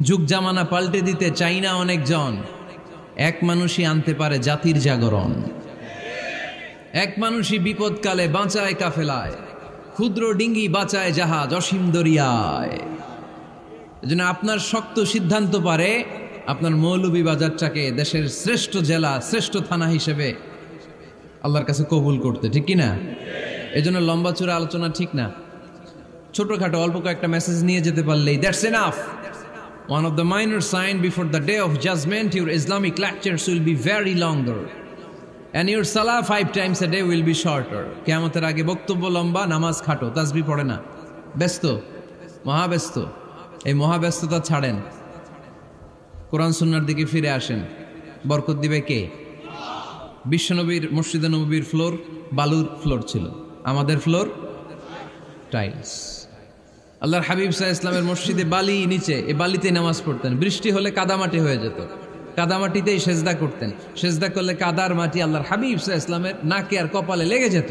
যুগ জামানা পাল্টে দিতে চাই না অনেকজন, এক মানুষই আনতে পারে জাতির জাগরণ। এক মানুষই বিপদকালে বাঁচায় কাফেলায়, ক্ষুদ্র ডিঙ্গি বাঁচায় জাহাজ অসীম দরিয়ায়। এজন্য আপনার শক্ত সিদ্ধান্ত পারে আপনার মৌলভীবাজারটাকে দেশের শ্রেষ্ঠ জেলা, শ্রেষ্ঠ থানা হিসেবে আল্লাহর কাছে কবুল করতে, ঠিক কিনা? এজন্য লম্বা চূড়া আলোচনা ঠিক না, ছোটখাটো অল্প কয়েকটা মেসেজ নিয়ে যেতে পারলেই that's enough. One of the minor signs before the day of judgment, your Islamic lectures will be very longer and your salah 5 times a day will be shorter. কিয়ামতের আগে বক্তব্য লম্বা, নামাজ খাটো, তাসবিহ পড়ে না, ব্যস্ত, মহাব্যস্ত। এই মহাব্যস্ততা ছাড়েন, কোরআন সুন্নাহর দিকে ফিরে আসেন। বরকত দিবে কে? বিশ্বনবীর মসজিদে নববীর ফ্লোর বালুর ফ্লোর ছিল, আমাদের ফ্লোর টাইলস। আল্লাহর হাবিব সাল্লাল্লাহু আলাইহি ওয়াসাল্লামের মসজিদে বালি নিচে, এই বালিতে নামাজ পড়তেন। বৃষ্টি হলে কাদামাটি হয়ে যেত, কাদামাটিতেই সেজদা করতেন। সেজদা করলে কাদার মাটি আল্লাহর হাবিব সাল্লাল্লাহু আলাইহি ওয়াসাল্লামের নাকে আর কপালে লেগে যেত।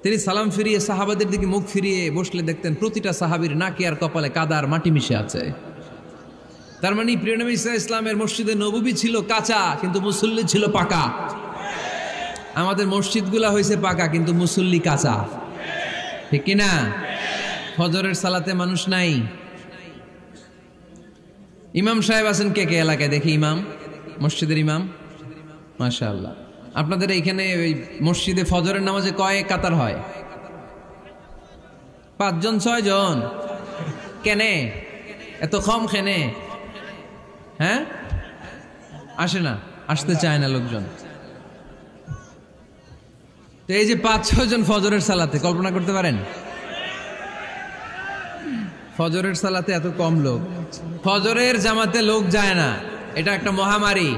তিনি সালাম ফিরিয়ে সাহাবাদের দিকে মুখ ফিরিয়ে বসলে দেখতেন প্রতিটা সাহাবীর নাকে আর কপালে কাদার মাটি মিশে আছে। তার মানে প্রিয় নবী সাল্লাল্লাহু আলাইহি ওয়াসাল্লামের মসজিদে নববী ছিল কাঁচা, কিন্তু মুসল্লি ছিল পাকা। আমাদের মসজিদগুলা হয়েছে পাকা, কিন্তু মুসল্লি কাঁচা, ঠিক কিনা? ফজরের সালাতে মানুষ নাই। ইমাম সাহেব আছেন কে কে এলাকায়? দেখি ইমাম, মসজিদের ইমাম, মাশাআল্লাহ। আপনাদের এইখানে ওই মসজিদে ফজরের নামাজে কয় কাতার হয়? 5 জন 6 জন? কেনে এত কম? কেনে? হ্যাঁ, আসে না, আসতে চায় না লোকজন। তো এই যে 5-6 জন ফজরের সালাতে, কল্পনা করতে পারেন ফজরের সালাতে এত কম লোক? ফজরের জামাতে লোক যায় না, এটা একটা মহামারী।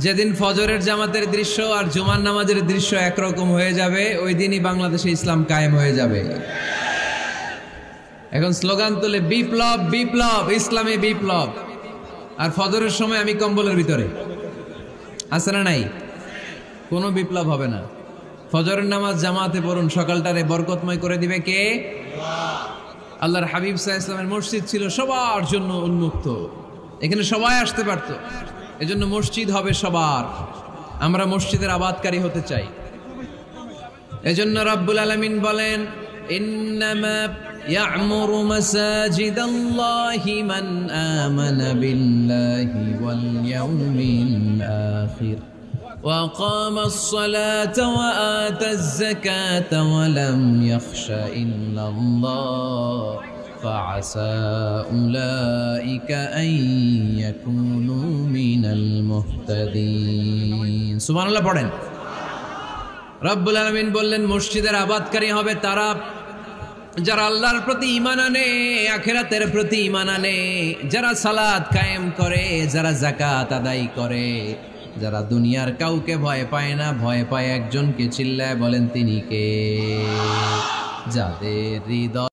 যেদিন ফজরের জামাতের দৃশ্য আর জুমার নামাজের দৃশ্য একরকম হয়ে যাবে, ওই দিনই বাংলাদেশে ইসলাম কায়েম হয়ে যাবে। এখন স্লোগান তুলে বিপ্লব বিপ্লব, ইসলামে বিপ্লব। আর ফজরের সময় আমি কম্বলের ভিতরে, আছে না নাই? কোনো বিপ্লব হবে না। ফজরের নামাজ জামাতে পড়ুন, সকালটারে বরকতময় করে দিবে কে? আল্লাহর হাবিব সাল্লাল্লাহু আলাইহি ওয়াসাল্লামের মসজিদ ছিল সবার জন্য উন্মুক্ত, এখানে সবাই আসতে পারত। এজন্য মসজিদ হবে সবার। আমরা মসজিদের আবাদকারী হতে চাই। এজন্য রাব্বুল আলামিন বলেন, ইন্নামা ইয়া'মুরু মাসাজিদাল্লাহি মান আমানা বিল্লাহি ওয়াল ইয়াউমিল আখির وأقام الصلاة وآتى الزكاة ولم يخش إلا الله فعسى أولئك أن يكونوا من المهتدين। সুবহান আল্লাহ পড়েন। রব্বুল আলামিন বললেন মসজিদের আবাদকারী হবে তারা যারা আল্লাহর প্রতি ঈমান আনে, আখিরাতের প্রতি ঈমান আনে, যারা সালাত কায়েম করে, যারা যাকাত আদায় করে, যারা দুনিয়ার কাউকে ভয় পায় না, ভয় পায় একজনকে। চিল্লায় বলেন তিনি কে? যাদের হৃদয়